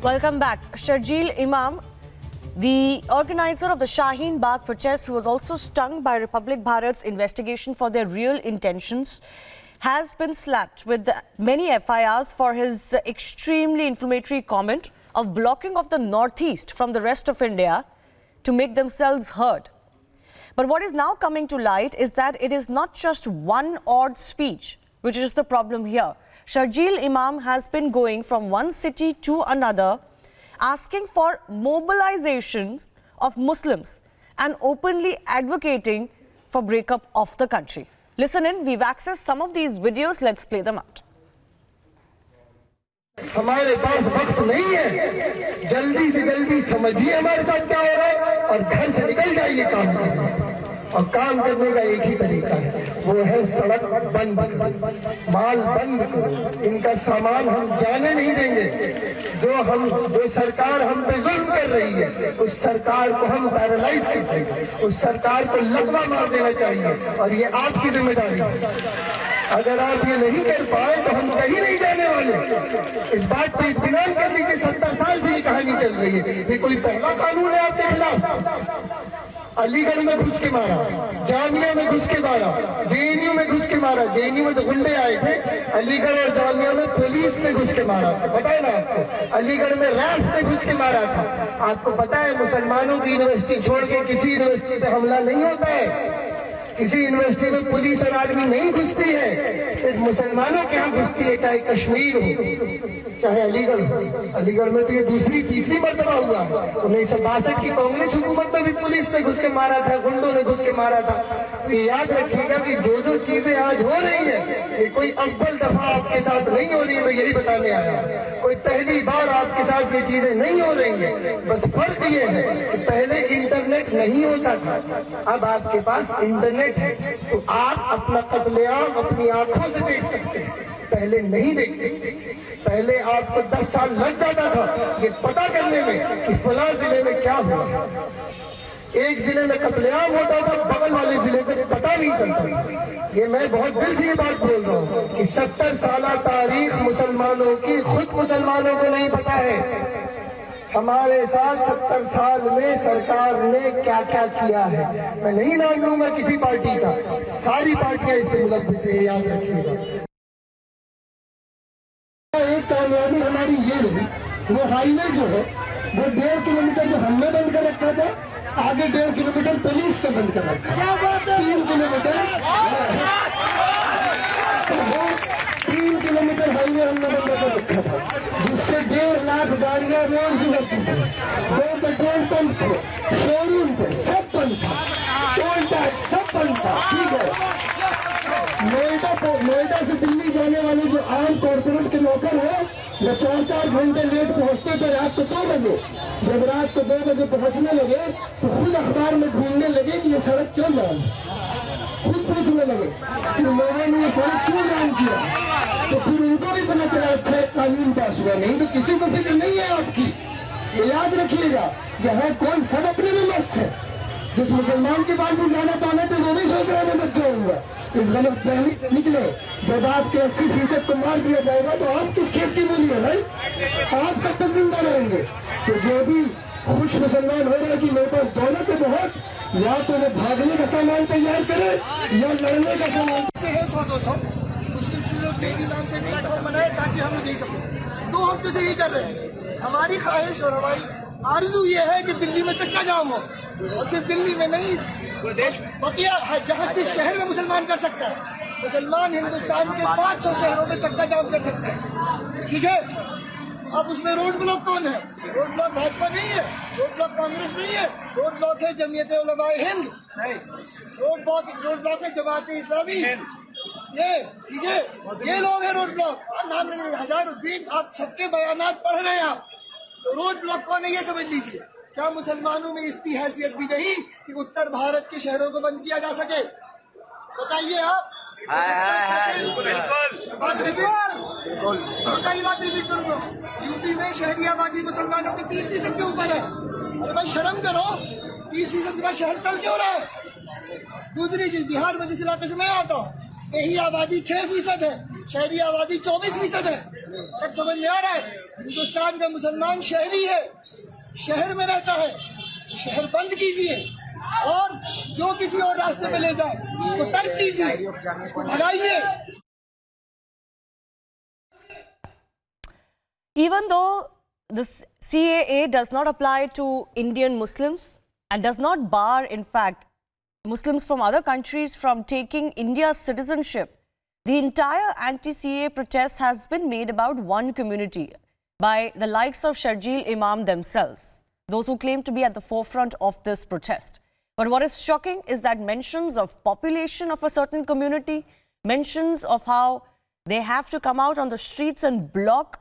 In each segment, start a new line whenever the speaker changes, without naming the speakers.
Welcome back. Sharjeel Imam, the organizer of the Shaheen Bagh protest, who was also stung by Republic Bharat's investigation for their real intentions, has been slapped with many FIRs for his extremely inflammatory comment of blocking of the Northeast from the rest of India to make themselves heard. But what is now coming to light is that it is not just one odd speech which is the problem here. Sharjeel Imam has been going from one city to another, asking for mobilization of Muslims and openly advocating for breakup of the country. Listen in, we've accessed some of these videos, let's play them out.
हमारे पास वक्त नहीं है, जल्दी से जल्दी समझिए हमारे साथ क्या हो रहा है और घर से निकल जाइए काम करने। और काम करने का एक ही तरीका है, वो है सड़क बंद करो, माल बंद करो, इनका सामान हम जाने नहीं देंगे। जो सरकार हम पे जुल्म कर रही है, उस सरकार को हम पैरालाइज कर देंगे, उस सरकार को लकवा मार देना चाहिए और ये आपकी जिम्मेदारी है। अगर आप ये नहीं कर पाए तो हम कहीं नहीं जाने वाले। इस बात पर इत्मीनान कर लीजिए, 70 साल से ये कहानी चल रही है। ये कोई पहला कानून है आपके खिलाफ? अलीगढ़ में घुस के मारा, जामिया में घुस के मारा, जेएनयू में घुस के मारा। जेएनयू में तो गुंडे आए थे, अलीगढ़ और जामिया में पुलिस ने घुस के मारा था, पता है ना आपको? अलीगढ़ में रैफ ने घुस के मारा था। आपको पता है मुसलमानों की यूनिवर्सिटी छोड़ के किसी यूनिवर्सिटी पे हमला नहीं होता है, किसी यूनिवर्सिटी में पुलिस और आर्मी नहीं घुसती है, सिर्फ मुसलमानों के यहाँ घुसती है, चाहे कश्मीर हो चाहे अलीगढ़ हो। अलीगढ़ में तो ये दूसरी तीसरी मर्तबा हुआ। 1962 की कांग्रेस हुकूमत में भी पुलिस ने घुस के मारा था, गुंडों ने घुस के मारा था। तो ये याद रखिएगा कि जो चीजें आज हो रही है, ये कोई अव्वल दफा आपके साथ नहीं हो रही है, मैं यही बताने आया हूँ। कोई पहली बार आपके साथ ये चीजें नहीं हो रही है। बस फर्क ये है कि पहले इंटरनेट नहीं होता था, अब आपके पास इंटरनेट है, तो आप अपना कत्लेआम अपनी आंखों से देख सकते हैं, पहले नहीं देख सकते। पहले आपको 10 साल लग जाता था ये पता करने में कि फलां जिले में क्या हुआ। एक जिले में कत्लेआम होता था, बगल वाले जिले में पता नहीं चलता। ये मैं बहुत दिल से ये बात बोल रहा हूँ कि 70 साल तारीख मुसलमानों की खुद मुसलमानों को नहीं पता है। हमारे साथ 70 साल में सरकार ने क्या क्या किया है, मैं नहीं नाम लूंगा किसी पार्टी का, सारी पार्टियां इससे मुलव्वस है, याद रखिएगा। एक कामयाबी हमारी ये रही, वो हाईवे जो है वो 1.5 किलोमीटर जो हमने बंद कर रखा था, आगे 1.5 किलोमीटर पुलिस ने बंद कर रखा है। 3 किलोमीटर हाईवे हमने बंद कर रखा था, जिससे 1.5 लाख गाड़ियां रोज गुजरती थी। 2 पेट्रोल पंप थे, शोरूम थे, सब बंद था, टोल टैक्स सब बंद था। ठीक है, नोएडा से दिल्ली जाने वाले जो आम कॉर्पोरेट के नौकर हैं, वो 4-4 घंटे लेट पहुंचते थे रात को 2 बजे। जब रात को 2 बजे पहुंचने लगे तो खुद अखबार में ढूंढने लगे कि ये सड़क क्यों जाम है, खुद पूछने लगे कि लोगों ने ये सड़क क्यों जाम किया। तो फिर उनको भी पता चला अच्छा एक कानून पास हुआ, नहीं तो किसी को फिक्र नहीं है आपकी। ये याद रखिएगा, यहाँ कौन सब अपने में मस्त है। जिस मुसलमान के पास भी जाना पाना थे वो भी सोच रहा है मैं बच जाऊंगा। इस गलत फहमी से निकले। जब आपके 80% को मार दिया जाएगा तो आप किस खेत की मूली है भाई, आप कब तक जिंदा रहेंगे। तो जो भी खुश मुसलमान हो रहा है कि मेरे पास दौलत है बहुत, या तो वो भागने का सामान तैयार करे या लड़ने का सामान। 100-200 मुस्लिम स्टूडेंट नाम से प्लेटफॉर्म बनाए ताकि हम लोग दे सकें। 2 हफ्ते से यही कर रहे हैं। हमारी ख्वाहिश और हमारी आरज़ू ये है कि दिल्ली में चक्का जाम हो, और सिर्फ दिल्ली में नहीं, बकिया जहाँ जिस शहर में मुसलमान कर सकता है, मुसलमान हिंदुस्तान के 500 शहरों में चक्का जाम कर सकते हैं। ठीक है, अब उसमें रोड ब्लॉक कौन है? रोड ब्लॉक भाजपा नहीं है, रोड ब्लॉक कांग्रेस नहीं है, रोड ब्लॉक है जमीयत उलमाए हिंद, रोड ब्लॉक है जमात इस्लामी हिंद। ये ठीक है, ये लोग हैं रोड ब्लॉक। नाम हजारुद्दीन, आप सबके बयानात पढ़ रहे हैं आप, तो रोड ब्लॉक कौन है ये समझ लीजिए। क्या मुसलमानों में इसकी हैसियत भी नहीं कि उत्तर भारत के शहरों को बंद किया जा सके? बताइए आप। बात रिपीट करूंगा। यूपी में शहरी आबादी मुसलमानों की 30% के ऊपर है। अरे भाई शर्म करो, 30% का शहर चल क्यों रहा है? दूसरी चीज, बिहार में जिस इलाके से मैं आता हूँ, यही आबादी 6% है, शहरी आबादी 24% है। तक समझ में आ रहा है? हिंदुस्तान का मुसलमान शहरी है, शहर में रहता है, शहर बंद कीजिए और जो किसी और रास्ते में ले जाए उसको तर्क कीजिए, उसको भगाइए।
Even though the CAA does not apply to Indian Muslims and does not bar, in fact, Muslims from other countries from taking India's citizenship, the entire anti-CAA protest has been made about one community by the likes of Sharjeel Imam themselves, those who claim to be at the forefront of this protest. But what is shocking is that mentions of population of a certain community, mentions of how they have to come out on the streets and block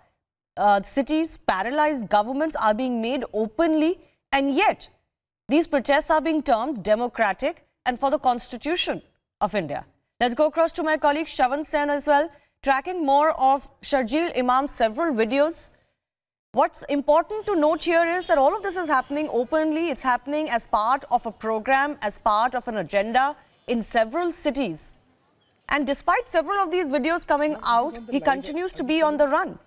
cities, paralyze governments are being made openly, and yet these protests are being termed democratic and for the Constitution of India. Let's go across to my colleague Shravan Sen as well, tracking more of Sharjeel Imam's several videos. What's important to note here is that all of this is happening openly. It's happening as part of a program, as part of an agenda in several cities. And despite several of these videos coming out, he continues to be on the run.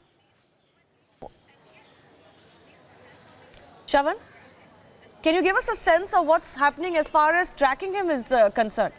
Shravan, can you give us a sense of what's happening as far as tracking him is concerned?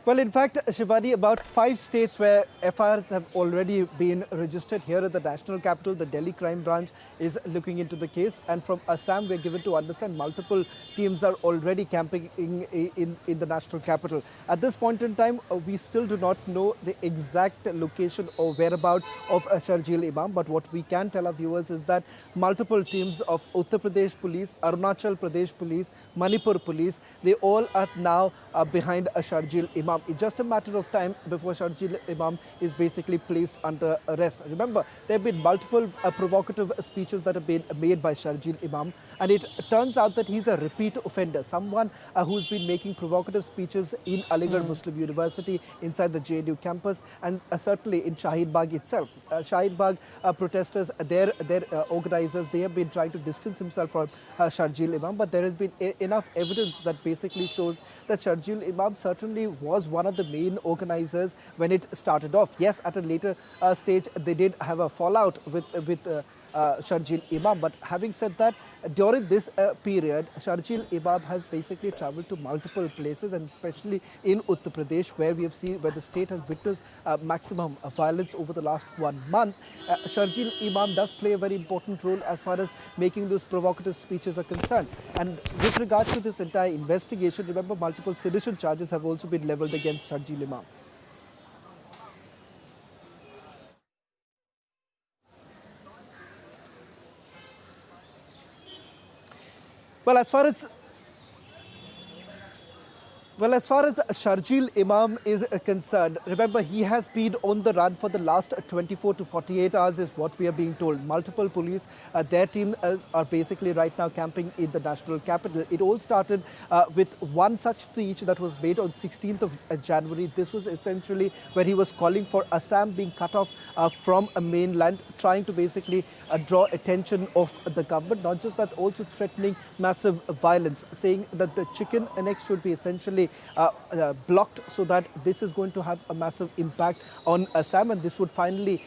Well, in fact, Shivani, about 5 states where FIRs have already been registered. Here at the national capital, the Delhi crime branch is looking into the case. And from Assam, we're given to understand multiple teams are already camping in the national capital. At this point in time, we still do not know the exact location or whereabouts of Sharjeel Imam. But what we can tell our viewers is that multiple teams of Uttar Pradesh Police, Arunachal Pradesh Police, Manipur Police, they all are now behind Sharjeel Imam. It's just a matter of time before Sharjeel Imam is basically placed under arrest. Remember, there have been multiple provocative speeches that have been made by Sharjeel Imam, and it turns out that he's a repeat offender, someone who's been making provocative speeches in Aligarh Muslim University, inside the JNU campus, and certainly in Shahid Bagh itself. Shahid Bagh protesters, their organizers, they have been trying to distance himself from Sharjeel Imam, but there has been enough evidence that basically shows that Sharjeel Imam certainly was one of the main organizers when it started off. Yes, at a later stage, they did have a fallout with Sharjeel Imam. But having said that, during this period, Sharjeel Imam has basically traveled to multiple places, and especially in Uttar Pradesh, where we have seen where the state has witnessed maximum violence over the last 1 month. Sharjeel Imam does play a very important role as far as making those provocative speeches are concerned. And with regards to this entire investigation, remember, multiple sedition charges have also been leveled against Sharjeel Imam. Well, as far as Sharjeel Imam is concerned, remember, he has been on the run for the last 24 to 48 hours is what we are being told. Multiple police, their team are basically right now camping in the national capital. It all started with one such speech that was made on 16th of January. This was essentially where he was calling for Assam being cut off from a mainland, trying to basically draw attention of the government. Not just that, also threatening massive violence, saying that the chicken annex should be essentially blocked, so that this is going to have a massive impact on Assam, and this would finally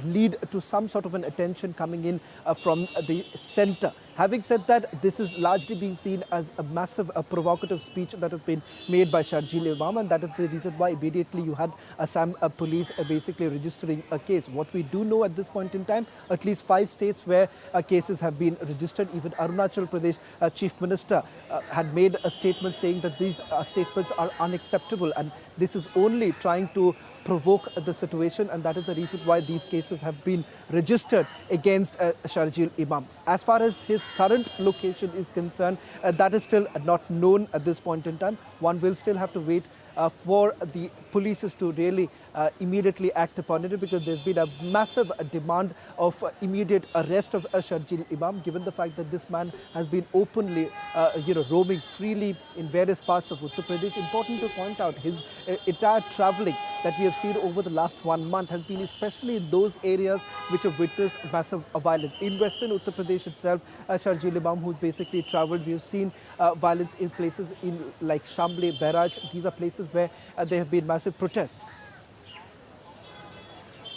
lead to some sort of an attention coming in from the centre. Having said that, this is largely being seen as a massive provocative speech that has been made by Sharjeel Imam, and that is the reason why immediately you had Assam police basically registering a case. What we do know at this point in time, at least 5 states where cases have been registered. Even Arunachal Pradesh Chief Minister had made a statement saying that these statements are unacceptable, and this is only trying to provoke the situation, and that is the reason why these cases have been registered against Sharjeel Imam. As far as his current location is concerned, that is still not known at this point in time. One will still have to wait for the police to really immediately act upon it, because there's been a massive demand of immediate arrest of Sharjeel Imam, given the fact that this man has been openly roaming freely in various parts of Uttar Pradesh. Important to point out, his entire travelling that we have seen over the last 1 month has been especially in those areas which have witnessed massive violence. In western Uttar Pradesh itself, Sharjeel Imam, who's basically travelled, we have seen violence in places in like Shamli, Barraj. These are places where there have been massive protests.